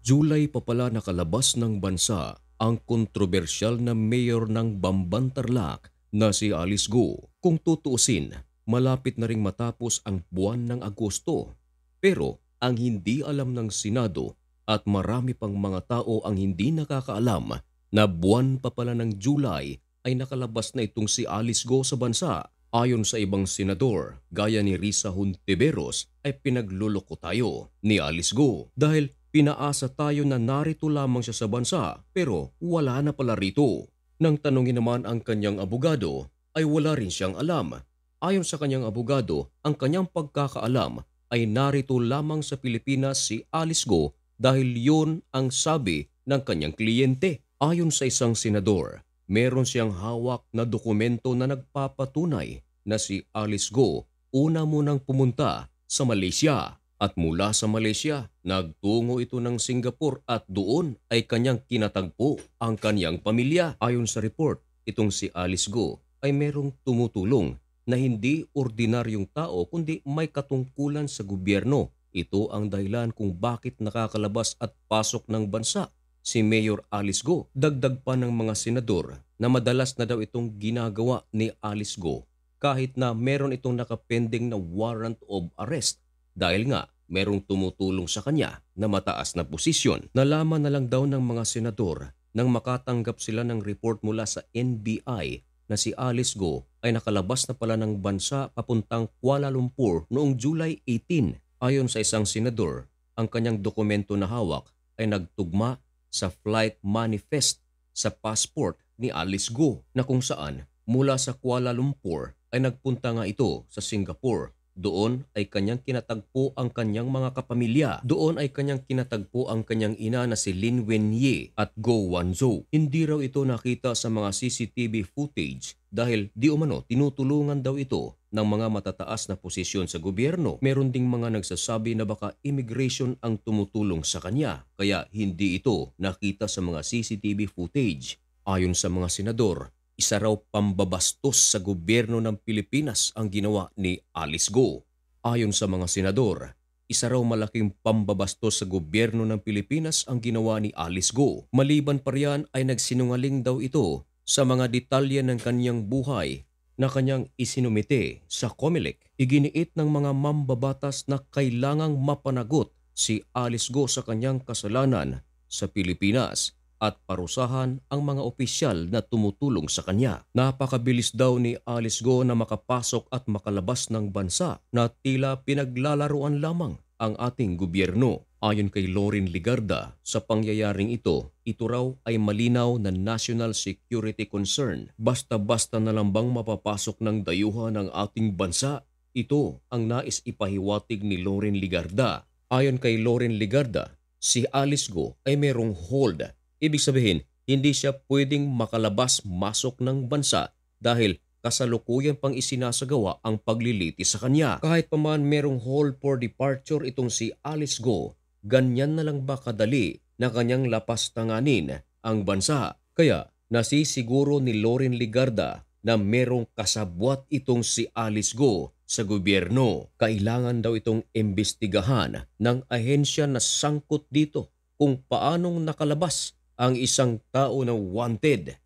July pa pala nakalabas ng bansa ang kontrobersyal na mayor ng Bamban-Tarlac na si Alice Go. Kung tutuusin, malapit na ring matapos ang buwan ng Agosto. Pero ang hindi alam ng Senado at marami pang mga tao ang hindi nakakaalam na buwan pa pala ng July ay nakalabas na itong si Alice Go sa bansa. Ayon sa ibang senador, gaya ni Risa Hontiveros, ay pinagluloko tayo ni Alice Go dahil pinaasa tayo na narito lamang siya sa bansa pero wala na pala rito. Nang tanungin naman ang kanyang abogado ay wala rin siyang alam. Ayon sa kanyang abogado, ang kanyang pagkakaalam ay narito lamang sa Pilipinas si Alice Go dahil yun ang sabi ng kanyang kliyente. Ayon sa isang senador, meron siyang hawak na dokumento na nagpapatunay na si Alice Go una munang pumunta sa Malaysia. At mula sa Malaysia, nagtungo ito ng Singapore at doon ay kanyang kinatagpo ang kanyang pamilya. Ayon sa report, itong si Alice Go ay merong tumutulong na hindi ordinaryong tao kundi may katungkulan sa gobyerno. Ito ang dahilan kung bakit nakakalabas at pasok ng bansa si Mayor Alice Go. Dagdag pa ng mga senador na madalas na daw itong ginagawa ni Alice Go kahit na meron itong nakapending na warrant of arrest. Dahil nga, merong tumutulong sa kanya na mataas na posisyon. Nalaman na lang daw ng mga senador nang makatanggap sila ng report mula sa NBI na si Alice Go ay nakalabas na pala ng bansa papuntang Kuala Lumpur noong July 18. Ayon sa isang senador, ang kanyang dokumento na hawak ay nagtugma sa flight manifest sa passport ni Alice Go na kung saan mula sa Kuala Lumpur ay nagpunta nga ito sa Singapore. Doon ay kanyang kinatagpo ang kanyang mga kapamilya. Doon ay kanyang kinatagpo ang kanyang ina na si Lin Wenye at Go Wanzhou. Hindi raw ito nakita sa mga CCTV footage dahil di umano tinutulungan daw ito ng mga matataas na posisyon sa gobyerno. Meron ding mga nagsasabi na baka immigration ang tumutulong sa kanya kaya hindi ito nakita sa mga CCTV footage. Ayon sa mga senador, isa raw pambabastos sa gobyerno ng Pilipinas ang ginawa ni Alice Go. Ayon sa mga senador, isa raw malaking pambabastos sa gobyerno ng Pilipinas ang ginawa ni Alice Go. Maliban pa riyan ay nagsinungaling daw ito sa mga detalye ng kanyang buhay na kanyang isinumite sa COMELEC. Iginiit ng mga mambabatas na kailangang mapanagot si Alice Go sa kanyang kasalanan sa Pilipinas at parusahan ang mga opisyal na tumutulong sa kanya. Napakabilis daw ni Alice Go na makapasok at makalabas ng bansa na tila pinaglalaruan lamang ang ating gobyerno. Ayon kay Lorin Ligarda, sa pangyayaring ito raw ay malinaw na national security concern. Basta-basta na lang bang mapapasok ng dayuhan ng ating bansa? Ito ang nais ipahiwatig ni Lorin Ligarda. Ayon kay Lorin Ligarda, si Alice Go ay merong hold. Ibig sabihin, hindi siya pwedeng makalabas-masok ng bansa dahil kasalukuyan pang isinasagawa ang paglilitis sa kanya. Kahit pa man merong hold for departure itong si Alice Go, ganyan na lang ba kadali na kanyang lapastanganin ang bansa? Kaya nasisiguro ni Lorin Ligarda na merong kasabwat itong si Alice Go sa gobyerno. Kailangan daw itong imbestigahan ng ahensya na sangkot dito kung paanong nakalabas ang isang tao na wanted